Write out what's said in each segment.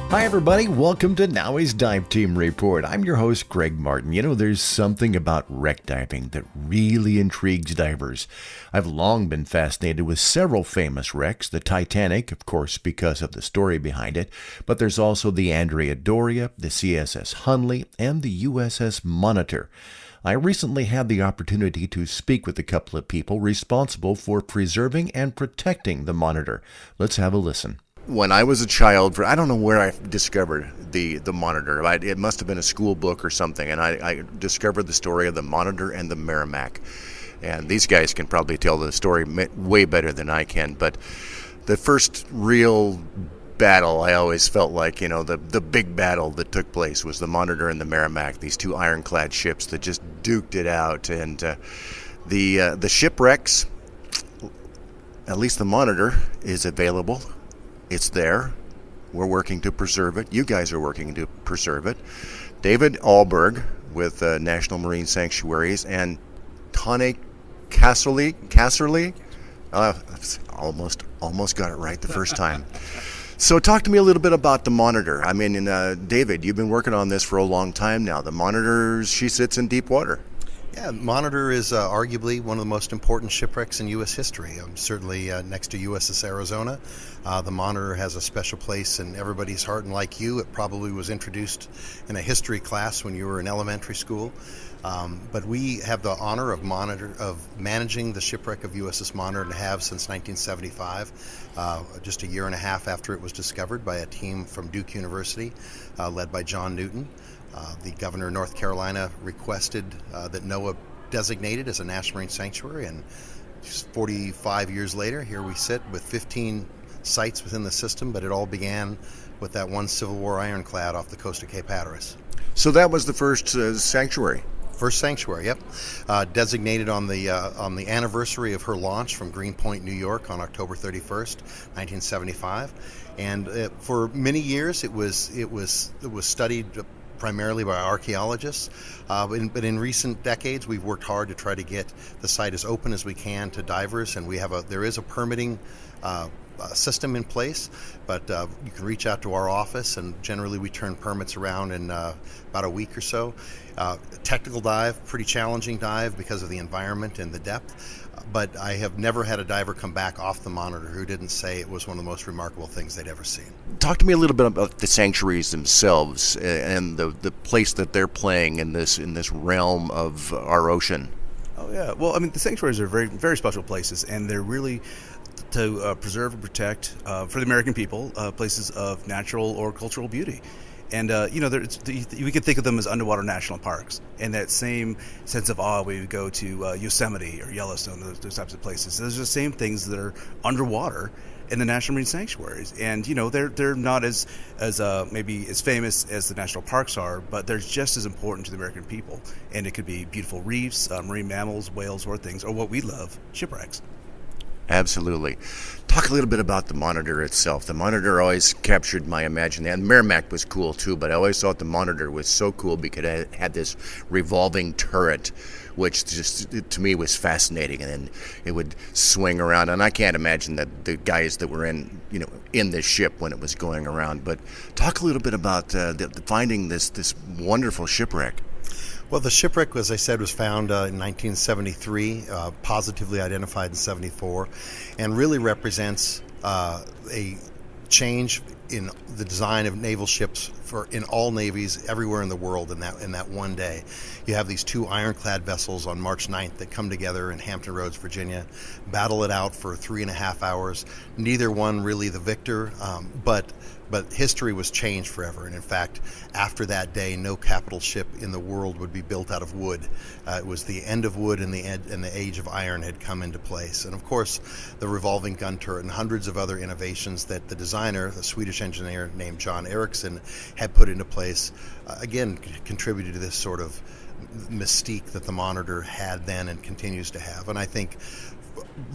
Hi everybody, welcome to NAUI's Dive Team Report. I'm your host, Greg Martin. You know, there's something about wreck diving that really intrigues divers. I've long been fascinated with several famous wrecks, the Titanic, of course, because of the story behind it, but there's also the Andrea Doria, the CSS Hunley, and the USS Monitor. I recently had the opportunity to speak with a couple of people responsible for preserving and protecting the Monitor. Let's have a listen. When I was a child, I don't know where I discovered the Monitor. It must have been a school book or something, and I discovered the story of the Monitor and the Merrimack. And these guys can probably tell the story way better than I can, but the first real battle, I always felt like, the big battle that took place was the Monitor and the Merrimack, these two ironclad ships that just duked it out. And the Shipwrecks, at least the Monitor, is available. It's there. We're working to preserve it. You guys are working to preserve it. David Alberg with National Marine Sanctuaries and Tane Casserly. Almost got it right the first time. So talk to me a little bit about the Monitor. I mean, David, you've been working on this for a long time now. The Monitor, she sits in deep water. Yeah, Monitor is arguably one of the most important shipwrecks in U.S. history. Certainly next to USS Arizona. The Monitor has a special place in everybody's heart, and like you, it probably was introduced in a history class when you were in elementary school. But we have the honor of managing the shipwreck of USS Monitor, and have since 1975, just a year and a half after it was discovered by a team from Duke University, led by John Newton. The governor of North Carolina requested that NOAA designate it as a National Marine Sanctuary, and 45 years later, here we sit with 15 sites within the system, but it all began with that one Civil War ironclad off the coast of Cape Hatteras. So that was the first sanctuary? First sanctuary, yep. Designated on the anniversary of her launch from Greenpoint, New York on October 31st, 1975. And for many years it was studied primarily by archaeologists, but in recent decades we've worked hard to try to get the site as open as we can to divers, and there is a permitting system in place, but you can reach out to our office, and generally we turn permits around in about a week or so. Technical dive, pretty challenging dive because of the environment and the depth, but I have never had a diver come back off the Monitor who didn't say it was one of the most remarkable things they'd ever seen. Talk to me a little bit about the sanctuaries themselves and the place that they're playing in this realm of our ocean. Oh yeah, well, I mean, the sanctuaries are very, very special places, and they're really to preserve and protect for the American people places of natural or cultural beauty. And, we could think of them as underwater national parks. And that same sense of awe, we would go to Yosemite or Yellowstone, those types of places. Those are the same things that are underwater in the National Marine Sanctuaries. And, they're not as maybe as famous as the national parks are, but they're just as important to the American people. And it could be beautiful reefs, marine mammals, whales, or things, or what we love, shipwrecks. Absolutely. Talk a little bit about the Monitor itself. The Monitor always captured my imagination. And Merrimack was cool too, but I always thought the Monitor was so cool because it had this revolving turret, which just to me was fascinating. And then it would swing around, and I can't imagine that the guys that were in this ship when it was going around. But talk a little bit about finding this wonderful shipwreck. Well, the shipwreck, as I said, was found in 1973, positively identified in 74, and really represents a change in the design of naval ships in all navies everywhere in the world in that one day. You have these two ironclad vessels on March 9th that come together in Hampton Roads, Virginia, battle it out for 3.5 hours. Neither one really the victor, but history was changed forever. And in fact, after that day, no capital ship in the world would be built out of wood. It was the end of wood, and the age of iron had come into place. And of course, the revolving gun turret and hundreds of other innovations that the designer, the Swedish engineer named John Ericsson, had put into place, again, contributed to this sort of mystique that the Monitor had then and continues to have. And I think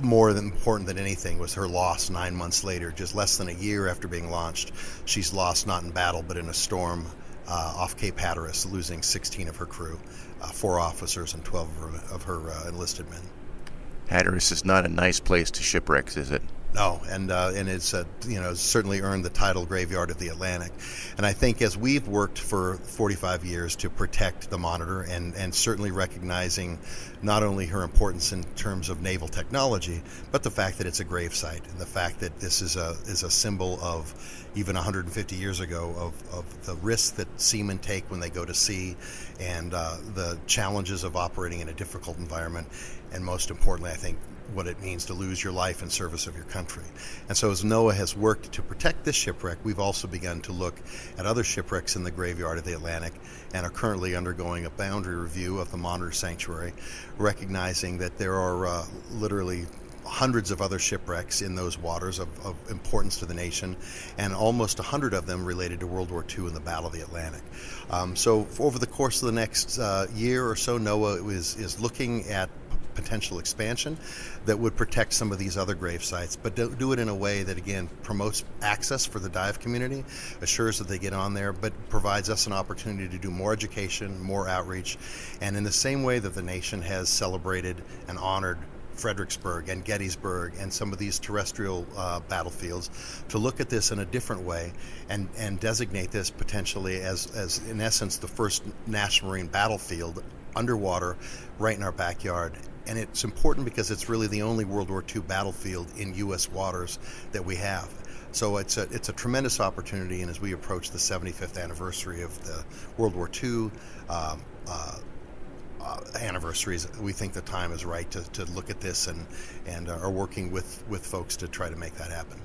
more important than anything was her loss 9 months later, just less than a year after being launched. She's lost not in battle but in a storm off Cape Hatteras, losing 16 of her crew, 4 officers and 12 of her enlisted men. Hatteras is not a nice place to shipwrecks, is it? No, and it's certainly earned the title Graveyard of the Atlantic. And I think as we've worked for 45 years to protect the Monitor, and certainly recognizing not only her importance in terms of naval technology, but the fact that it's a grave site, and the fact that this is a symbol of even 150 years ago of the risks that seamen take when they go to sea, and the challenges of operating in a difficult environment, and most importantly, I think, what it means to lose your life in service of your country. And so as NOAA has worked to protect this shipwreck, we've also begun to look at other shipwrecks in the Graveyard of the Atlantic, and are currently undergoing a boundary review of the Monitor Sanctuary, recognizing that there are literally hundreds of other shipwrecks in those waters of importance to the nation, and almost 100 of them related to World War II and the Battle of the Atlantic. So over the course of the next year or so, NOAA is looking at potential expansion that would protect some of these other grave sites, but do it in a way that, again, promotes access for the dive community, assures that they get on there, but provides us an opportunity to do more education, more outreach, and in the same way that the nation has celebrated and honored Fredericksburg and Gettysburg and some of these terrestrial battlefields, to look at this in a different way and designate this potentially as in essence the first National Marine battlefield underwater right in our backyard. And it's important because it's really the only World War II battlefield in U.S. waters that we have. So it's a tremendous opportunity, and as we approach the 75th anniversary of the World War II anniversaries, we think the time is right to look at this, and are working with folks to try to make that happen.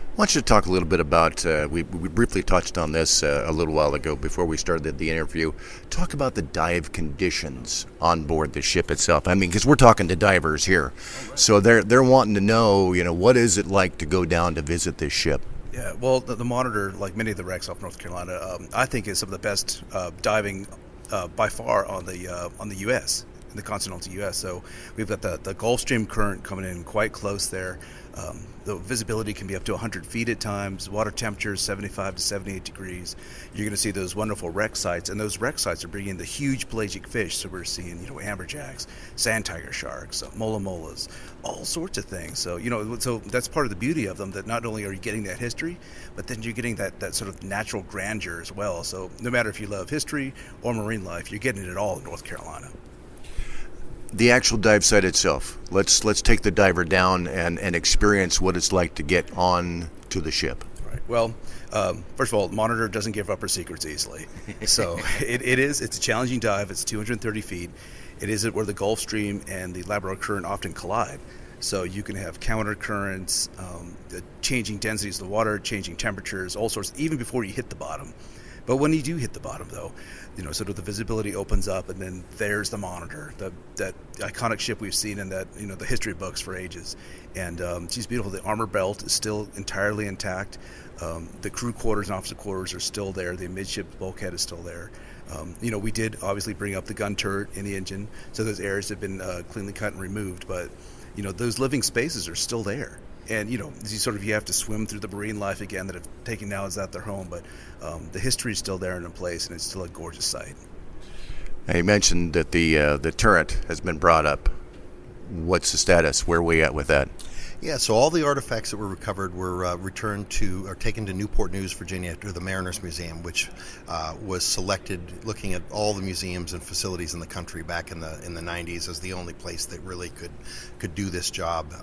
I want you to talk a little bit about, we briefly touched on this a little while ago before we started the interview. Talk about the dive conditions on board the ship itself. I mean, because we're talking to divers here. So they're wanting to know, what is it like to go down to visit this ship? Yeah, well, the Monitor, like many of the wrecks off North Carolina, I think is some of the best diving by far on the U.S., in the continental U.S. So we've got the Gulf Stream current coming in quite close there. The visibility can be up to 100 feet at times. Water temperature is 75 to 78 degrees. You're going to see those wonderful wreck sites, and those wreck sites are bringing in the huge pelagic fish. So we're seeing, amberjacks, sand tiger sharks, mola molas, all sorts of things. So, so that's part of the beauty of them, that not only are you getting that history, but then you're getting that sort of natural grandeur as well. So no matter if you love history or marine life, you're getting it all in North Carolina. The actual dive site itself. Let's take the diver down and experience what it's like to get on to the ship. Right. Well, first of all, Monitor doesn't give up her secrets easily. So it's a challenging dive. It's 230 feet. It is where the Gulf Stream and the Labrador Current often collide. So you can have counter currents, changing densities of the water, changing temperatures, all sorts, even before you hit the bottom. But when you do hit the bottom, though, sort of the visibility opens up, and then there's the Monitor, that iconic ship we've seen in that, the history books for ages. And she's beautiful. The armor belt is still entirely intact. The crew quarters and officer quarters are still there. The midship bulkhead is still there. We did obviously bring up the gun turret in the engine, so those areas have been cleanly cut and removed. But, those living spaces are still there. And, you have to swim through the marine life again that have taken now as at their home. But the history is still there and in place, and it's still a gorgeous sight. Now, you mentioned that the turret has been brought up. What's the status? Where are we at with that? Yeah, so all the artifacts that were recovered were taken to Newport News, Virginia, to the Mariners Museum, which was selected, looking at all the museums and facilities in the country back in the 90s, as the only place that really could do this job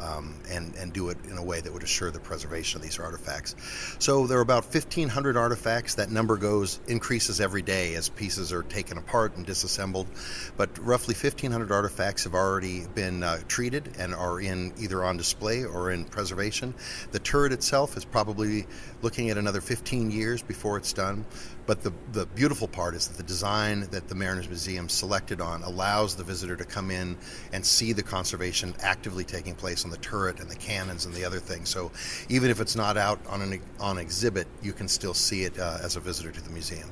and do it in a way that would assure the preservation of these artifacts. So there are about 1,500 artifacts. That number increases every day as pieces are taken apart and disassembled, but roughly 1,500 artifacts have already been treated and are either on display or in preservation. The turret itself is probably looking at another 15 years before it's done. But the beautiful part is that the design that the Mariners Museum selected on allows the visitor to come in and see the conservation actively taking place on the turret and the cannons and the other things. So even if it's not out on exhibit, you can still see it as a visitor to the museum.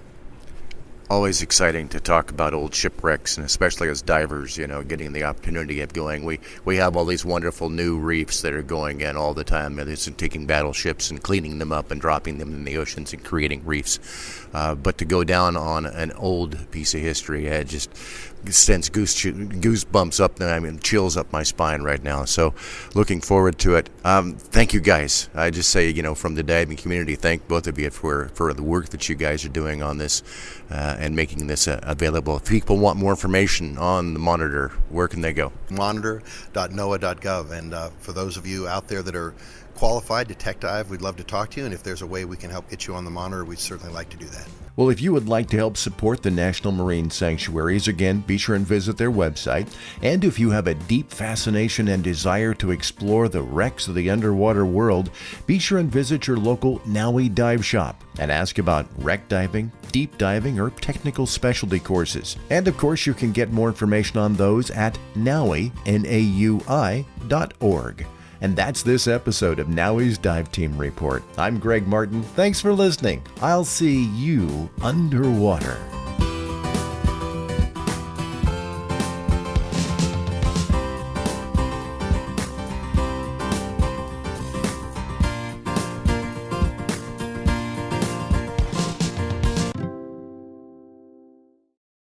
Always exciting to talk about old shipwrecks, and especially as divers, getting the opportunity of going. We have all these wonderful new reefs that are going in all the time. It's taking battleships and cleaning them up and dropping them in the oceans and creating reefs. But to go down on an old piece of history, just sends goosebumps up, chills up my spine right now. So looking forward to it. Thank you guys. I just say, from the diving community, thank both of you for the work that you guys are doing on this and making this available. If people want more information on the Monitor, where can they go? Monitor.noaa.gov. And for those of you out there that are qualified to tech dive, we'd love to talk to you. And if there's a way we can help get you on the Monitor, we'd certainly like to do that. Well, if you would like to help support the National Marine Sanctuaries, again, be sure and visit their website. And if you have a deep fascination and desire to explore the wrecks of the underwater world, be sure and visit your local NAUI dive shop and ask about wreck diving, deep diving, or technical specialty courses. And of course, you can get more information on those at NAUI, NAUI.org. And that's this episode of NAUI's Dive Team Report. I'm Greg Martin. Thanks for listening. I'll see you underwater.